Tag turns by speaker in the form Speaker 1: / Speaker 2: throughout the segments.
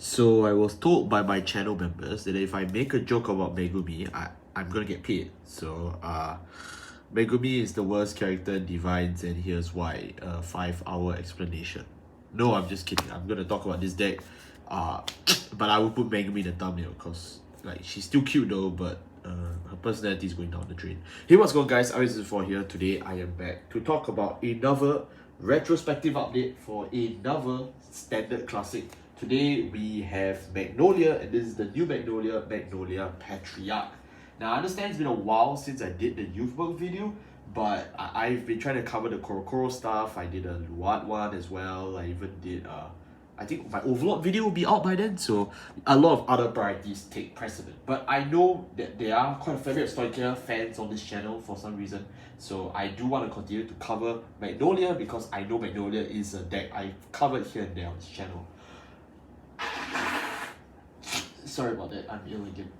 Speaker 1: So I was told by my channel members that if I make a joke about Megumi, I'm gonna get paid. So Megumi is the worst character in DivineZ, and here's why. 5-hour explanation. No, I'm just kidding. I'm gonna talk about this deck. But I will put Megumi in the thumbnail because like she's still cute though, but her personality is going down the drain. Hey, what's going on, guys? RS4 here. Today I am back to talk about another retrospective update for another standard classic. Today we have Magnolia, and this is the new Magnolia, Magnolia Patriarch. Now I understand it's been a while since I did the youth book video, but I've been trying to cover the Korokoro stuff. I did a Luat one as well. I even did I think my Overlord video will be out by then, so a lot of other priorities take precedent. But I know that there are quite a fair bit of Stoicheia fans on this channel for some reason, so I do want to continue to cover Magnolia because I know Magnolia is a deck I've covered here and there on this channel. Sorry about that, I'm ill again.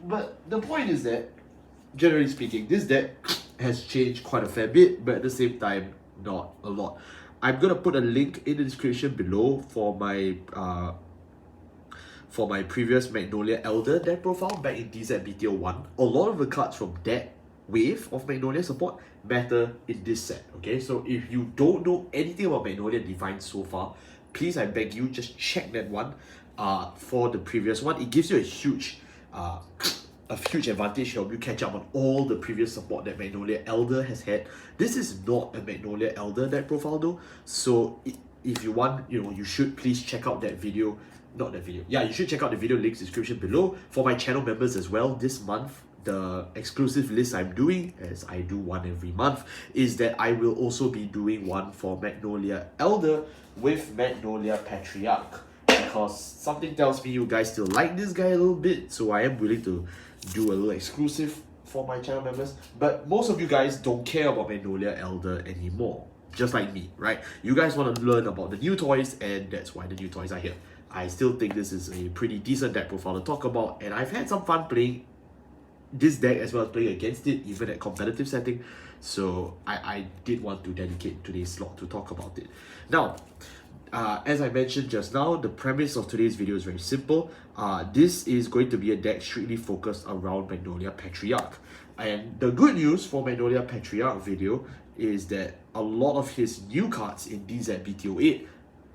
Speaker 1: But the point is that, generally speaking, this deck has changed quite a fair bit, but at the same time, not a lot. I'm gonna put a link in the description below for my previous Magnolia Elder deck profile back in DZBTO1. A lot of the cards from that wave of Magnolia support matter in this set. Okay, so if you don't know anything about Magnolia DivineZ so far, please, I beg you, just check that one. For the previous one, it gives you a huge advantage to help you catch up on all the previous support that Magnolia Elder has had. This is not a Magnolia Elder deck profile though, so if you want, you should please check out that video. Not that video. Yeah, you should check out the video links description below. For my channel members as well, this month, the exclusive list I'm doing, as I do one every month, is that I will also be doing one for Magnolia Elder with Magnolia Patriarch. Because something tells me you guys still like this guy a little bit, so I am willing to do a little exclusive for my channel members. But most of you guys don't care about Magnolia Elder anymore, just like me, right? You guys want to learn about the new toys, and that's why the new toys are here. I still think this is a pretty decent deck profile to talk about, and I've had some fun playing this deck as well as playing against it, even at competitive setting. So I did want to dedicate today's slot to talk about it. Now, as I mentioned just now, the premise of today's video is very simple. This is going to be a deck strictly focused around Magnolia Patriarch. And the good news for Magnolia Patriarch video is that a lot of his new cards in DZBTO8,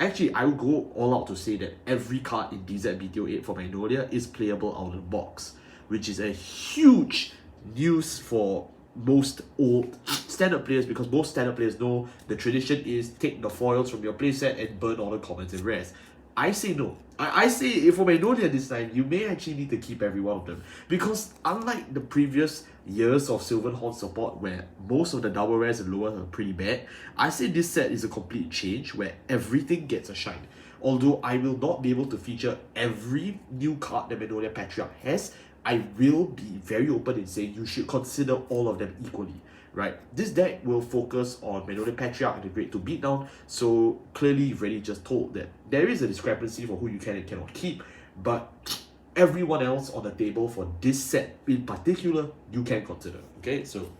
Speaker 1: actually I would go all out to say that every card in DZBTO8 for Magnolia is playable out of the box, which is a huge news for most old standard players, because most standard players know the tradition is take the foils from your playset and burn all the commons and rares. I say no. I say for Magnolia this time, you may actually need to keep every one of them, because unlike the previous years of Sylvan Horned support where most of the double rares and lowers are pretty bad, I say this set is a complete change where everything gets a shine. Although I will not be able to feature every new card that Magnolia Patriarch has, I will be very open in saying you should consider all of them equally, right? This deck will focus on Magnolia Patriarch and the Great to Beatdown, so clearly you've already just told that there is a discrepancy for who you can and cannot keep, but everyone else on the table for this set in particular, you can consider, okay? So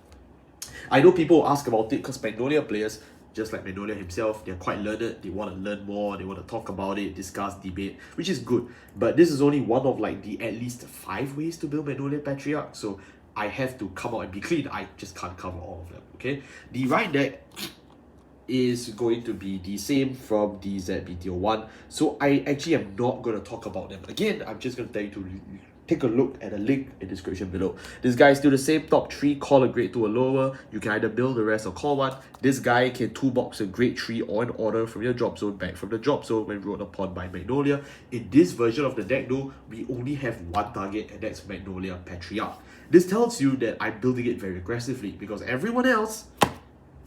Speaker 1: I know people ask about it because Magnolia players, just like Magnolia himself, they're quite learned, they want to learn more, they want to talk about it, discuss, debate, which is good. But this is only one of like the at least 5 ways to build Magnolia Patriarch, so I have to come out and be clean. I just can't cover all of them, okay? The right deck is going to be the same from DZBTO1, so I actually am not going to talk about them again. I'm just going to tell you to take a look at the link in the description below. This guy is still the same, top 3, call a grade 2 or lower. You can either build the rest or call one. This guy can toolbox a grade 3 or an order from your drop zone back from the drop zone when ruled upon by Magnolia. In this version of the deck though, we only have one target, and that's Magnolia Patriarch. This tells you that I'm building it very aggressively because everyone else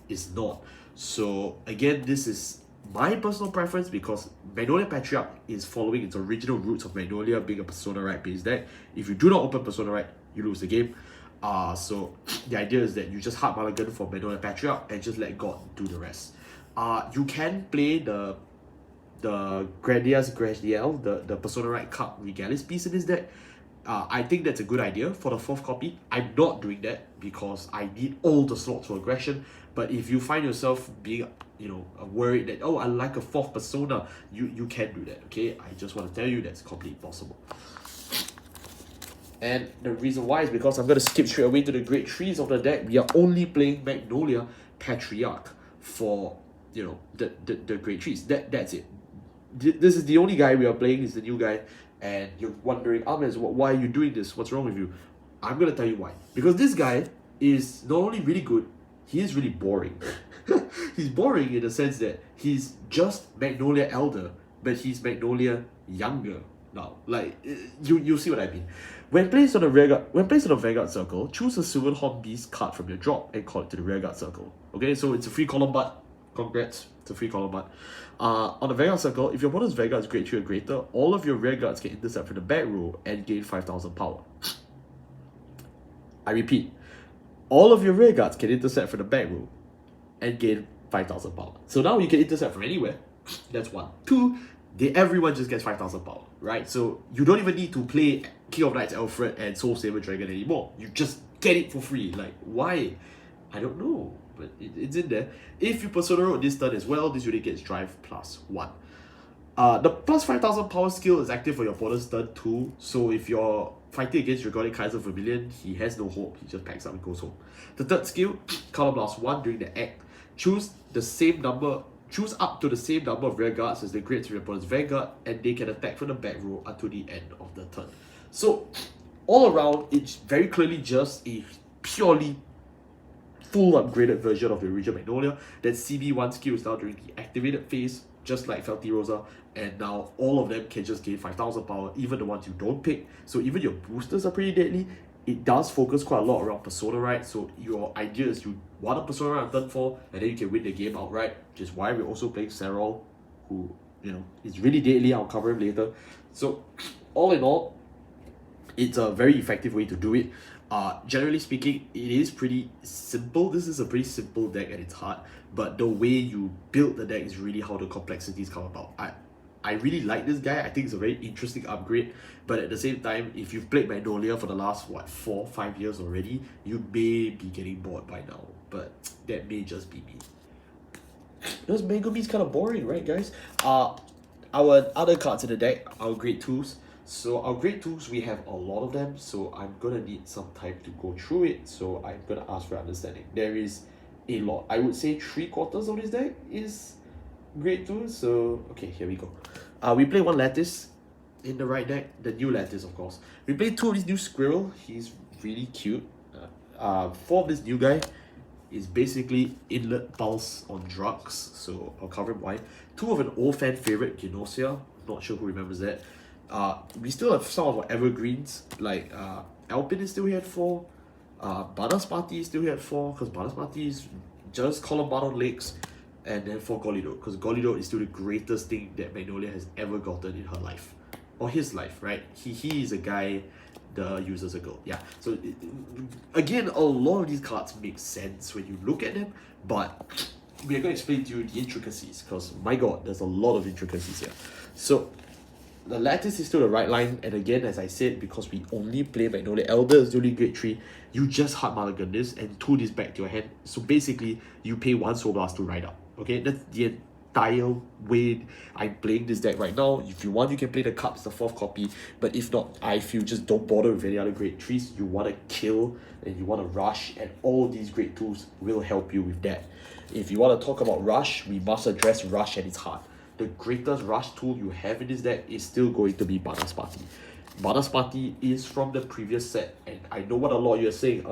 Speaker 1: is not. So again, this is my personal preference because Magnolia Patriarch is following its original roots of Magnolia being a Persona Right based deck. If you do not open Persona Right, you lose the game. So the idea is that you just hard mulligan for Magnolia Patriarch and just let God do the rest. You can play the Gradius Gradiel, the Persona Right card Regalis piece in this deck. I think that's a good idea for the 4th copy. I'm not doing that because I need all the slots for aggression. But if you find yourself being, worried that, oh, I like a 4th persona, you can do that, okay? I just want to tell you that's completely possible. And the reason why is because I'm going to skip straight away to the great 3s of the deck. We are only playing Magnolia Patriarch for, the great 3s. That's it. This is the only guy we are playing, is the new guy. And you're wondering, Ahmed, why are you doing this? What's wrong with you? I'm going to tell you why. Because this guy is not only really good, he is really boring. He's boring in the sense that he's just Magnolia Elder, but he's Magnolia younger now. Like, you see what I mean. When placed on a Vanguard circle, choose a Sylvan Horned Beast card from your drop and call it to the Rearguard circle. Okay, so it's a free column but. Congrats, it's a free column but. On the Vanguard circle, if your opponent's Vanguard is grade 3 or greater, all of your Rearguards can intercept from the back row and gain 5,000 power. I repeat, all of your Rearguards can intercept from the back row and gain 5,000 power. So now you can intercept from anywhere. That's 1. 2, everyone just gets 5,000 power, right? So you don't even need to play King of Knights Alfred and Soul Saber Dragon anymore. You just get it for free. Like, why? I don't know, but it's in there. If you Persona Road this turn as well, this unit gets Drive +1. The plus 5,000 power skill is active for your opponent's turn too. So if you're fighting against Dragonic Kaiser Vermilion, he has no hope. He just packs up and goes home. The third skill, color +1 during the act. Choose up to the same number of Rearguards as the grades of your opponent's Vanguard, and they can attack from the back row until the end of the turn. So all around, it's very clearly just a purely full upgraded version of the original Magnolia. That CB1 skill is now during the activated phase, just like Felty Rosa, and now all of them can just gain 5,000 power, even the ones you don't pick. So even your boosters are pretty deadly. It does focus quite a lot around Persona, right? So your idea is you want a Persona on turn 4, and then you can win the game outright, which is why we're also playing Serral, who, is really deadly. I'll cover him later. So all in all, it's a very effective way to do it. Generally speaking, it is pretty simple. This is a pretty simple deck at its heart, but the way you build the deck is really how the complexities come about. I really like this guy. I think it's a very interesting upgrade, but at the same time, if you've played Magnolia for the last 4-5 years already, you may be getting bored by now, but that may just be me. Because Megumi is kind of boring, right, guys? Our other cards in the deck, our grade 2s. So our grade 2s, we have a lot of them, so I'm gonna need some time to go through it, so I'm gonna ask for understanding. There is a lot. I would say 3/4 of this deck is grade 2, so okay, here we go. We play 1 Lattice in the right deck, the new Lattice, of course. We play 2 of this new Squirrel. He's really cute. 4 of this new guy is basically Inlet Pulse on drugs, so I'll cover him why. 2 of an old fan favorite, Genosia. Not sure who remembers that. We still have some of our evergreens, like Alpin is still here at 4. Banaspati is still here at 4, because Banaspati is just Column on legs, and then 4 Golidot, because Golidot is still the greatest thing that Magnolia has ever gotten in her life. Or his life, right? He is a guy, the user's a girl. Yeah, so again, a lot of these cards make sense when you look at them, but we are going to explain to you the intricacies, because my god, there's a lot of intricacies here. So the Lattice is still the right line, and again, as I said, because we only play Magnolia Elder as the only grade 3, you just hard mulligan this and 2 this back to your hand. So basically, you pay 1 Soul Blast to ride up. Okay, that's the entire way I'm playing this deck right now. If you want, you can play the Cups, the 4th copy, but if not, I feel just don't bother with any other grade 3s. You want to kill and you want to rush, and all these grade 2s will help you with that. If you want to talk about rush, we must address rush at its heart. The greatest rush tool you have in this deck is still going to be Banaspati. Banaspati is from the previous set, and I know what a lot of you are saying,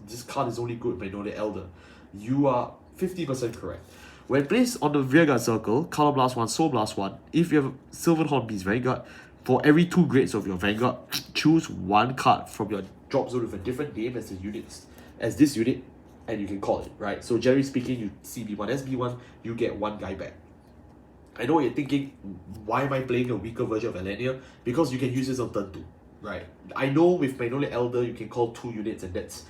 Speaker 1: this card is only good Magnolia Elder. You are 50% correct. When placed on the Rearguard circle, Color Blast 1, Soul Blast 1, if you have Sylvan Horned Beast Vanguard, for every 2 grades of your Vanguard, choose 1 card from your drop zone with a different name as this unit, and you can call it, right? So generally speaking, you CB1, SB1, you get 1 guy back. I know what you're thinking, why am I playing a weaker version of Alenia? Because you can use this on turn 2, right? I know with Magnolia Elder, you can call 2 units, and that's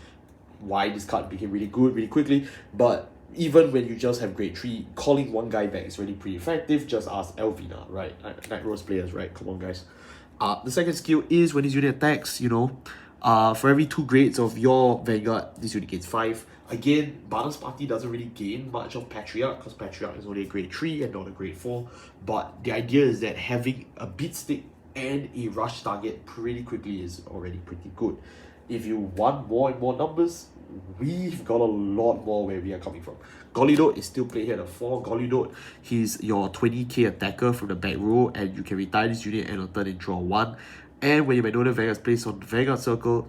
Speaker 1: why this card became really good really quickly, but even when you just have grade 3, calling 1 guy back is really pretty effective. Just ask Elvina, right? Night Rose players, right? Come on, guys. The second skill is when this unit attacks, for every 2 grades of your Vanguard, this unit gains 5. Again, Barnum's party doesn't really gain much of Patriarch because Patriarch is only a grade 3 and not a grade 4. But the idea is that having a beat stick and a rush target pretty quickly is already pretty good. If you want more and more numbers, we've got a lot more where we are coming from. Golidot is still played here at 4. Golidot, he's your 20k attacker from the back row, and you can retire this unit and turn and draw 1. And when your Magnolia Vanguard is placed on the Vanguard circle,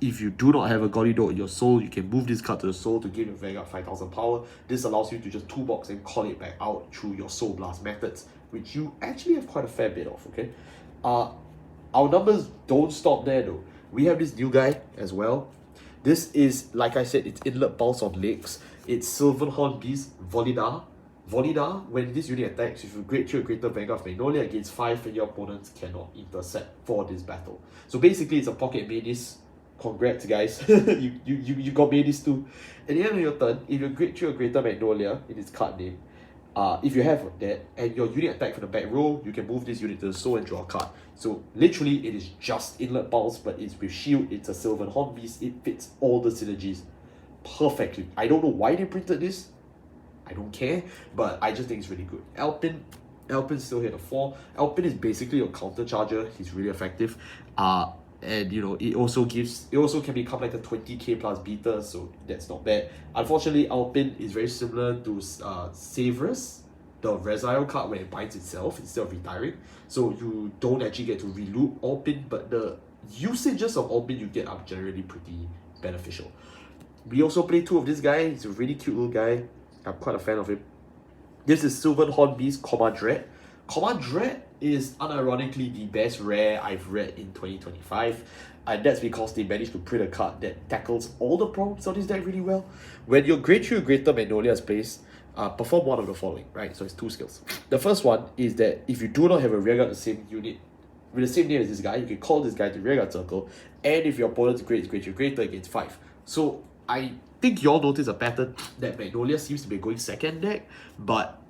Speaker 1: if you do not have a Golidot in your soul, you can move this card to the soul to give your Vanguard 5000 power. This allows you to just toolbox and call it back out through your Soul Blast methods, which you actually have quite a fair bit of, okay? Our numbers don't stop there though. We have this new guy as well. This is, like I said, it's Inlet Pulse on legs. It's Sylvan Horned Beast Volida. Volida, when this unit attacks, if you grade 2 or greater Vanguard of Magnolia against 5 and your opponents cannot intercept for this battle. So basically, it's a pocket Maedis. Congrats, guys. you got Maedis too. At the end of your turn, if you grade 2 or greater Magnolia in its card name, if you have that, and your unit attack from the back row, you can move this unit to the soul and draw a card. So literally, it is just Inlet Pulse, but it's with shield, it's a Sylvan Horned Beast, it fits all the synergies perfectly. I don't know why they printed this. I don't care, but I just think it's really good. Alpin's still here at 4. Alpin is basically your counter charger. He's really effective. And it also can become like a 20k plus beater, so that's not bad. Unfortunately, Alpin is very similar to Savrus, the Resile card, when it binds itself instead of retiring. So you don't actually get to reloop Alpin, but the usages of Alpin you get are generally pretty beneficial. We also play 2 of this guy. He's a really cute little guy. I'm quite a fan of him. This is Sylvan Horned Beast, Dread. Dread is unironically the best rare I've read in 2025. And that's because they managed to print a card that tackles all the problems of this deck really well. When your grade 3 or greater Magnolia is placed, perform one of the following, right? So it's 2 skills. The first one is that if you do not have a rearguard the same unit with the same name as this guy, you can call this guy to rearguard circle, and if your opponent's grade is grade 3 or greater, it gains 5. So I think you all notice a pattern that Magnolia seems to be going second deck, but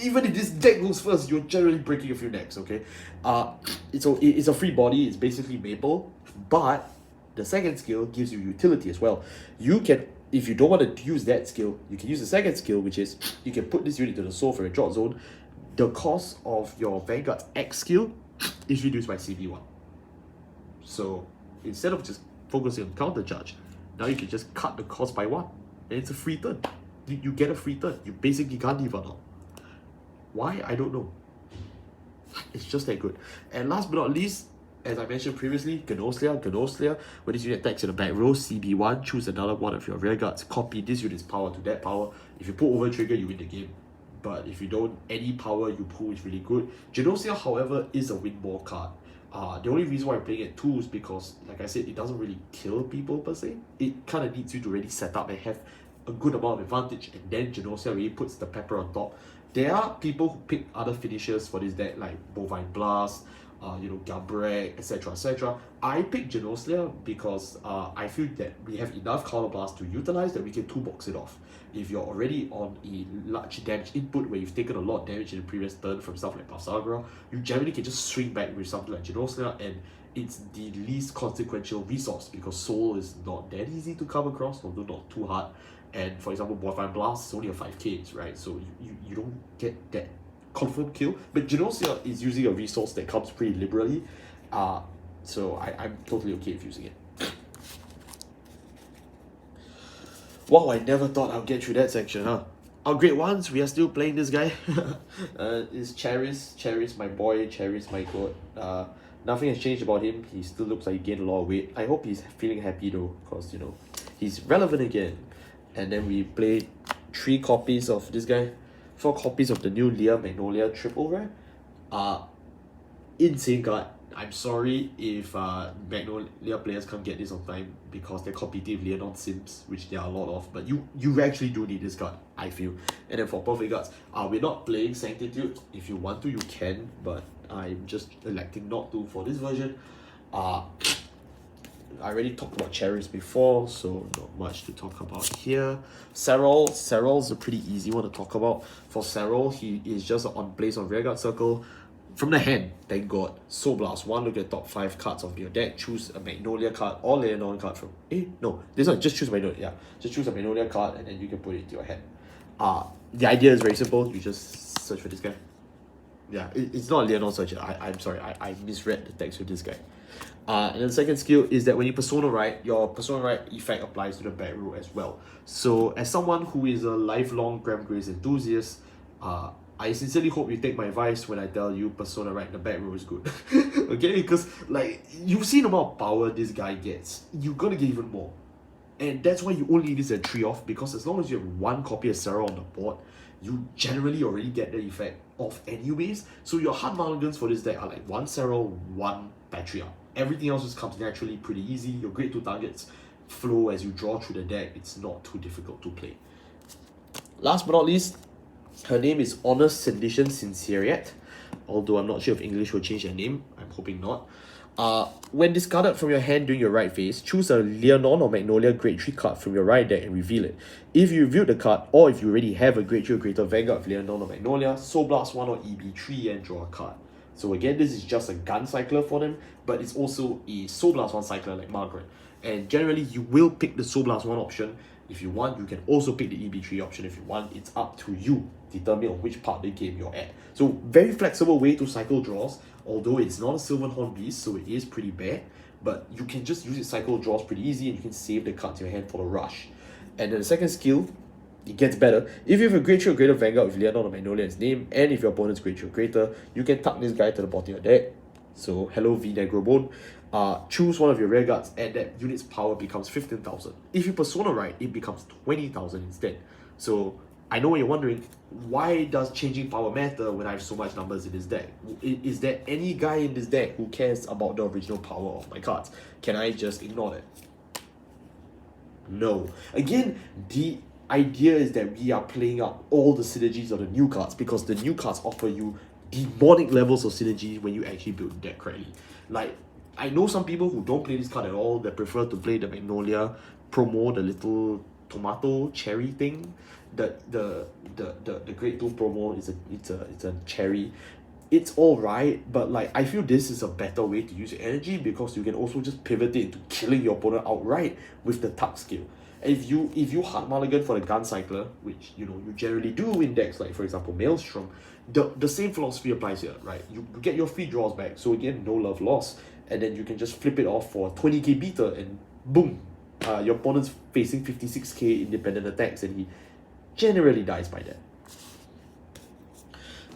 Speaker 1: even if this deck goes first, you're generally breaking a few necks, okay? It's a free body, it's basically Maple, but the second skill gives you utility as well. You can, if you don't want to use that skill, you can use the second skill, which is you can put this unit to the soul for a drop zone. The cost of your Vanguard's X skill is reduced by CB1. So instead of just focusing on counter charge, now you can just cut the cost by 1, and it's a free turn. You get a free turn. You basically can't leave now. Why? I don't know. It's just that good. And last but not least, as I mentioned previously, Magnolia, when this unit attacks in the back row, CB1, choose another one of your rear guards, copy this unit's power to that power. If you pull over trigger, you win the game. But if you don't, any power you pull is really good. Magnolia, however, is a win more card. The only reason why I'm playing at 2 is because, like I said, it doesn't really kill people per se. It kind of needs you to really set up and have a good amount of advantage, and then Magnolia really puts the pepper on top. There are people who pick other finishers for this deck, like Bovine Blast, Gabrek, etc, etc. I picked Magnolia because I feel that we have enough Counter Blast to utilize that we can toolbox it off. If you're already on a large damage input where you've taken a lot of damage in the previous turn from stuff like Pasagra, you generally can just swing back with something like Magnolia, and it's the least consequential resource because Soul is not that easy to come across, although not too hard. And for example, Bovine Blast is only a 5k, right? So you don't get that confirmed kill. But Magnolia is using a resource that comes pretty liberally. So I'm totally okay with using it. Wow, I never thought I'd get through that section, huh? Our grade 1s, we are still playing this guy. It's Cheris, my boy, Cheris, my god. Nothing has changed about him. He still looks like he gained a lot of weight. I hope he's feeling happy though, because he's relevant again. And then we played 3 copies of this guy, 4 copies of the new Leah Magnolia triple rare. Insane card. I'm sorry if Magnolia players can't get this on time because they're competing with Leonon Sims, which there are a lot of, but you actually do need this card, I feel. And then for perfect guards, we're not playing Sanctitude. If you want to, you can, but I'm just electing not to for this version. I already talked about Cherries before, so not much to talk about here. Serral's a pretty easy one to talk about. For Serral, he is just on place on rearguard circle. From the hand, thank God. Soul Blast 1, look at the top 5 cards of your deck. Choose a Magnolia card or Leonon card from. No, this one, just choose Magnolia. Yeah, just choose a Magnolia card and then you can put it into your hand. The idea is very simple. You just search for this guy. Yeah, it's not a Leonon searcher. I'm sorry, I misread the text with this guy. And then the second skill is that when you Persona Right, your Persona Right effect applies to the back row as well. So as someone who is a lifelong Graham Grace enthusiast, I sincerely hope you take my advice when I tell you Persona Right, the back row is good. Okay, because like you've seen the amount of power this guy gets, you're gonna get even more. And that's why you only need this at 3 off, because as long as you have 1 copy of Sarah on the board, you generally already get the effect off anyways. So your hard mulligans for this deck are like 1 Sarah, 1 Patriarch. Everything else just comes naturally pretty easy. Your grade 2 targets flow as you draw through the deck. It's not too difficult to play. Last but not least, her name is Honest Sedition Sinceriat. Although I'm not sure if English will change her name. I'm hoping not. When discarded from your hand during your right phase, choose a Leonon or Magnolia Grade 3 card from your right deck and reveal it. If you reveal the card, or if you already have a Grade 3 or greater Vanguard of Leonon or Magnolia, Soul Blast 1 or EB3 and draw a card. So again, this is just a gun cycler for them, but it's also a Soul Blast 1 cycler like Margaret. And generally, you will pick the Soul Blast 1 option. If you want, you can also pick the EB3 option if you want. It's up to you. Determine on which part of the game you're at. So very flexible way to cycle draws, although it's not a Sylvan Horned Beast, so it is pretty bad. But you can just use it cycle draws pretty easy, and you can save the cards in your hand for the rush. And then the second skill, it gets better. If you have a Grade 3 or greater Vanguard with Leonon or Magnolia's name, and if your opponent's Grade 3 or greater, you can tuck this guy to the bottom of your deck. So hello V Negrobone. Choose one of your rear guards and that unit's power becomes 15,000. If you Persona Right, it becomes 20,000 instead. So I know what you're wondering, why does changing power matter when I have so much numbers in this deck? Is there any guy in this deck who cares about the original power of my cards? Can I just ignore that? No. Again, the idea is that we are playing up all the synergies of the new cards, because the new cards offer you demonic levels of synergy when you actually build the deck correctly. Like, I know some people who don't play this card at all, that prefer to play the Magnolia promo, the little tomato cherry thing. The grade 2 promo is it's a cherry. It's alright, but like I feel this is a better way to use your energy, because you can also just pivot it into killing your opponent outright with the tuck skill. If you hard mulligan for the gun cycler, which you generally do in decks like for example Maelstrom, the same philosophy applies here, right? You get your free draws back, so again no love lost, and then you can just flip it off for 20k beta and boom, your opponent's facing 56k independent attacks and he generally dies by that.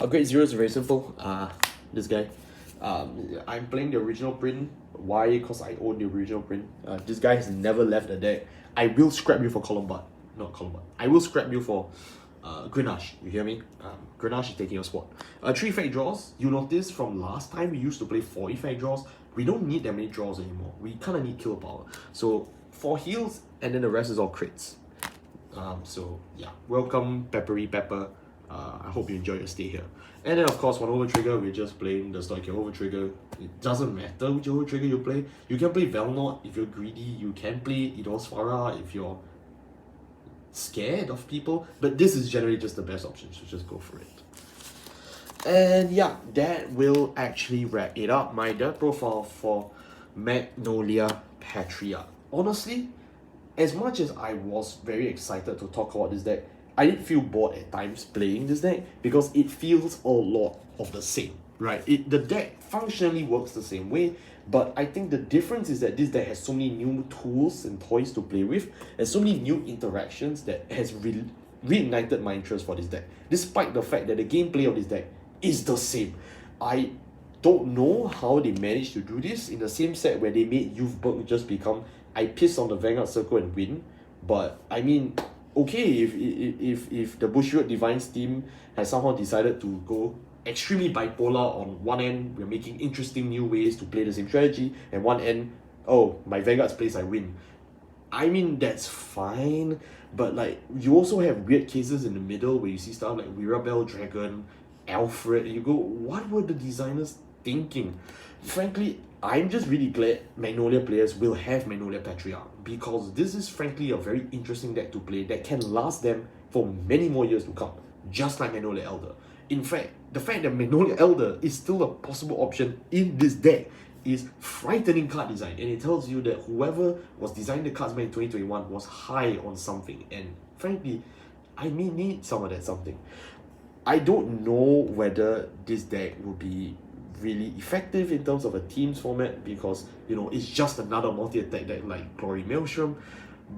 Speaker 1: Grade 0 is very simple. This guy. I'm playing the original print. Why? Because I own the original print. This guy has never left the deck. I will scrap you for Columbine. Not Columbine. I will scrap you for Grenache. You hear me? Grenache is taking your spot. 3 effect draws. You notice from last time we used to play 4 effect draws. We don't need that many draws anymore. We kind of need kill power. So 4 heals and then the rest is all crits. So yeah, welcome Peppery Pepper. I hope you enjoy your stay here. And then of course, one over trigger, we're just playing the Stoicheia over trigger. It doesn't matter which over trigger you play. You can play Velnot if you're greedy. You can play Idosfara if you're scared of people. But this is generally just the best option, so just go for it. And yeah, that will actually wrap it up. My deck profile for Magnolia Patriarch. Honestly, as much as I was very excited to talk about this deck, I did feel bored at times playing this deck, because it feels a lot of the same, right? The deck functionally works the same way, but I think the difference is that this deck has so many new tools and toys to play with, and so many new interactions that has reignited my interest for this deck, despite the fact that the gameplay of this deck is the same. I don't know how they managed to do this in the same set where they made Youthberg just become I piss on the Vanguard Circle and win, but I mean, okay, if the Bushiroad DivineZ team has somehow decided to go extremely bipolar, on one end we're making interesting new ways to play the same strategy, and one end, oh, my Vanguard's place I win. I mean, that's fine, but like you also have weird cases in the middle where you see stuff like Wirabel Dragon, Alfred, and you go, what were the designers thinking? Frankly, I'm just really glad Magnolia players will have Magnolia Patriarch, because this is frankly a very interesting deck to play that can last them for many more years to come, just like Magnolia Elder. In fact, the fact that Magnolia Elder is still a possible option in this deck is frightening card design, and it tells you that whoever was designing the cards back in 2021 was high on something, and frankly, I may need some of that something. I don't know whether this deck will be really effective in terms of a teams format, because it's just another multi-attack deck like Glory Maelstrom,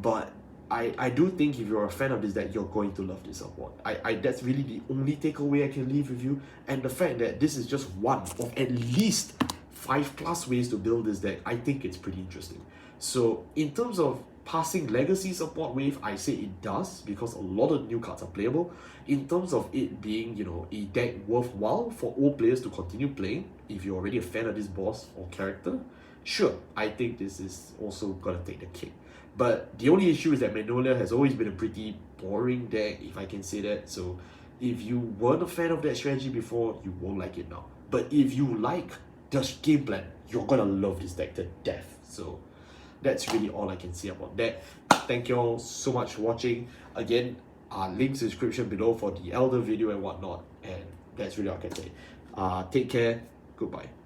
Speaker 1: but I do think if you're a fan of this deck, you're going to love this support. That's really the only takeaway I can leave with you, and the fact that this is just one of at least 5+ ways to build this deck, I think it's pretty interesting. So in terms of passing legacy support wave, I say it does, because a lot of new cards are playable. In terms of it being, a deck worthwhile for old players to continue playing, if you're already a fan of this boss or character, sure, I think this is also gonna take the cake. But the only issue is that Magnolia has always been a pretty boring deck, if I can say that. So if you weren't a fan of that strategy before, you won't like it now. But if you like the game plan, you're gonna love this deck to death. So that's really all I can say about that. Thank you all so much for watching. Again, links in the description below for the Elder video and whatnot. And that's really all I can say. Take care. Goodbye.